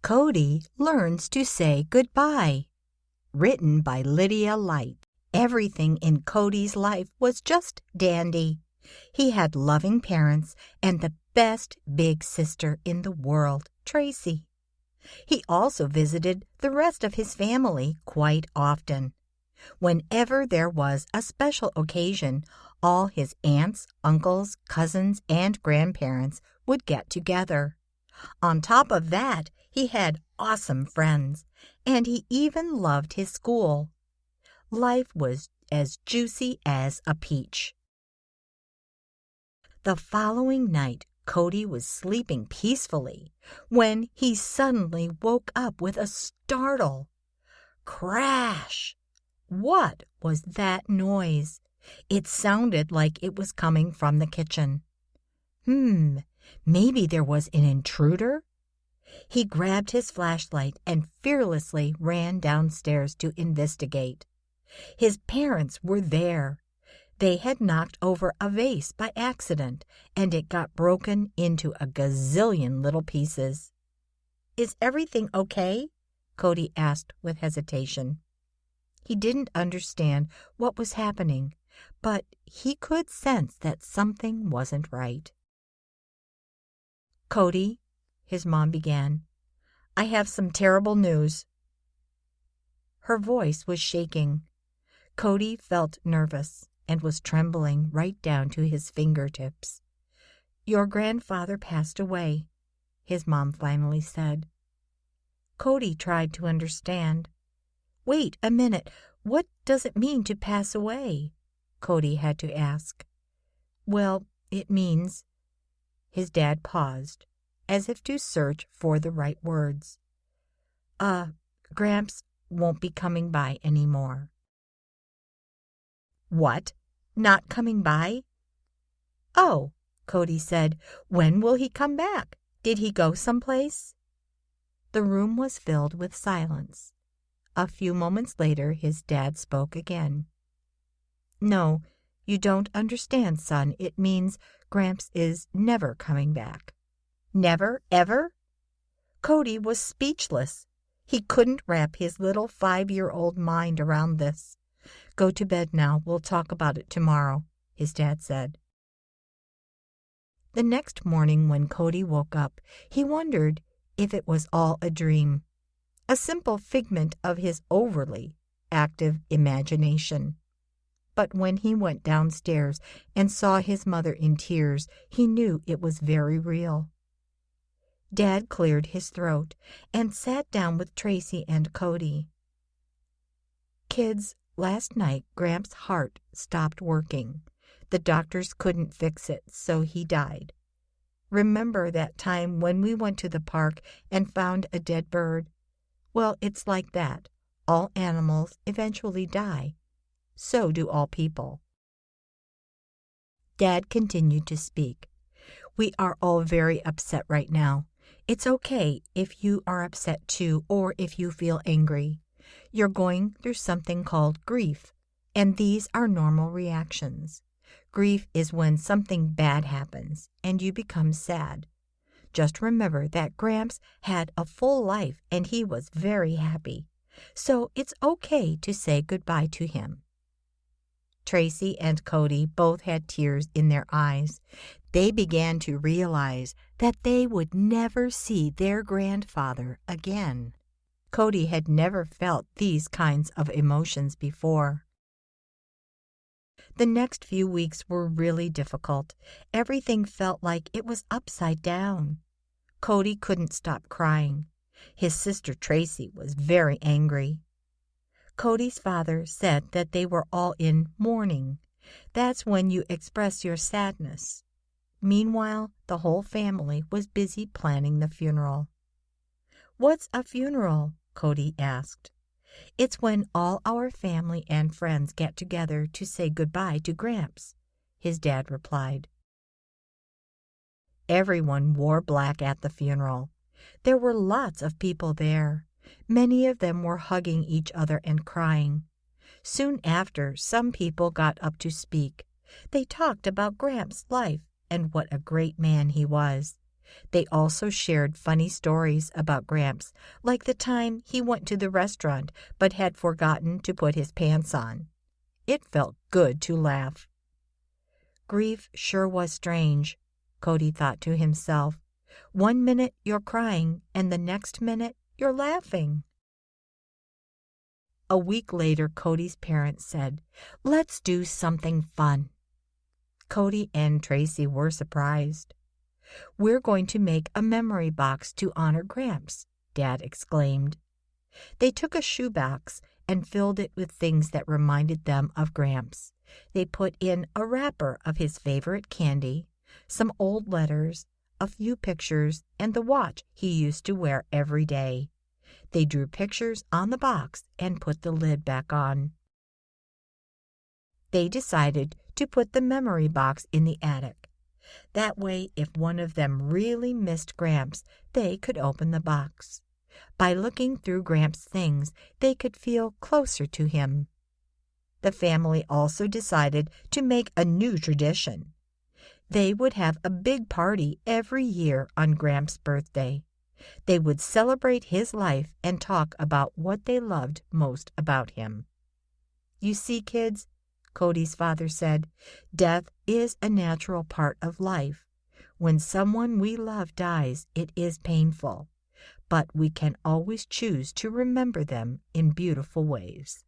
Cody Learns to Say Goodbye. Written by Lydia Light. Everything in Cody's life was just dandy. He had loving parents and the best big sister in the world, Tracy. He also visited the rest of his family quite often. Whenever there was a special occasion, all his aunts, uncles, cousins, and grandparents would get together. On top of that, he had awesome friends, and he even loved his school. Life was as juicy as a peach. The following night, Cody was sleeping peacefully when he suddenly woke up with a startle. Crash! What was that noise? It sounded like it was coming from the kitchen. Maybe there was an intruder? He grabbed his flashlight and fearlessly ran downstairs to investigate. His parents were there. They had knocked over a vase by accident, and it got broken into a gazillion little pieces. "Is everything okay?" Cody asked with hesitation. He didn't understand what was happening, but he could sense that something wasn't right. "Cody," his mom began, "I have some terrible news." Her voice was shaking. Cody felt nervous and was trembling right down to his fingertips. "Your grandfather passed away," his mom finally said. Cody tried to understand. "Wait a minute, what does it mean to pass away?" Cody had to ask. "Well, it means—" His dad paused, as if to search for the right words. Gramps won't be coming by anymore." "What? Not coming by?" "Oh," Cody said, "when will he come back? Did he go someplace?" The room was filled with silence. A few moments later, his dad spoke again. "No, you don't understand, son. It means Gramps is never coming back." "Never, ever?" Cody was speechless. He couldn't wrap his little 5-year-old mind around this. "Go to bed now. We'll talk about it tomorrow," his dad said. The next morning when Cody woke up, he wondered if it was all a dream, a simple figment of his overly active imagination. But when he went downstairs and saw his mother in tears, he knew it was very real. Dad cleared his throat and sat down with Tracy and Cody. "Kids, last night Gramps' heart stopped working. The doctors couldn't fix it, so he died. Remember that time when we went to the park and found a dead bird? Well, it's like that. All animals eventually die. So do all people." Dad continued to speak. "We are all very upset right now. It's okay if you are upset too, or if you feel angry. You're going through something called grief, and these are normal reactions. Grief is when something bad happens and you become sad. Just remember that Gramps had a full life and he was very happy. So it's okay to say goodbye to him." Tracy and Cody both had tears in their eyes. They began to realize that they would never see their grandfather again. Cody had never felt these kinds of emotions before. The next few weeks were really difficult. Everything felt like it was upside down. Cody couldn't stop crying. His sister Tracy was very angry. Cody's father said that they were all in mourning. That's when you express your sadness. Meanwhile, the whole family was busy planning the funeral. "What's a funeral?" Cody asked. "It's when all our family and friends get together to say goodbye to Gramps," his dad replied. Everyone wore black at the funeral. There were lots of people there. Many of them were hugging each other and crying. Soon after, some people got up to speak. They talked about Gramps' life and what a great man he was. They also shared funny stories about Gramps, like the time he went to the restaurant but had forgotten to put his pants on. It felt good to laugh. Grief sure was strange, Cody thought to himself. 1 minute you're crying, and the next minute you're laughing. A week later, Cody's parents said, "Let's do something fun." Cody and Tracy were surprised. "We're going to make a memory box to honor Gramps," Dad exclaimed. They took a shoebox and filled it with things that reminded them of Gramps. They put in a wrapper of his favorite candy, some old letters, a few pictures, and the watch he used to wear every day. They drew pictures on the box and put the lid back on. They decided to put the memory box in the attic. That way, if one of them really missed Gramps, they could open the box. By looking through Gramps' things, they could feel closer to him. The family also decided to make a new tradition. They would have a big party every year on Gramps' birthday. They would celebrate his life and talk about what they loved most about him. "You see, kids," Cody's father said, "death is a natural part of life. When someone we love dies, it is painful, but we can always choose to remember them in beautiful ways."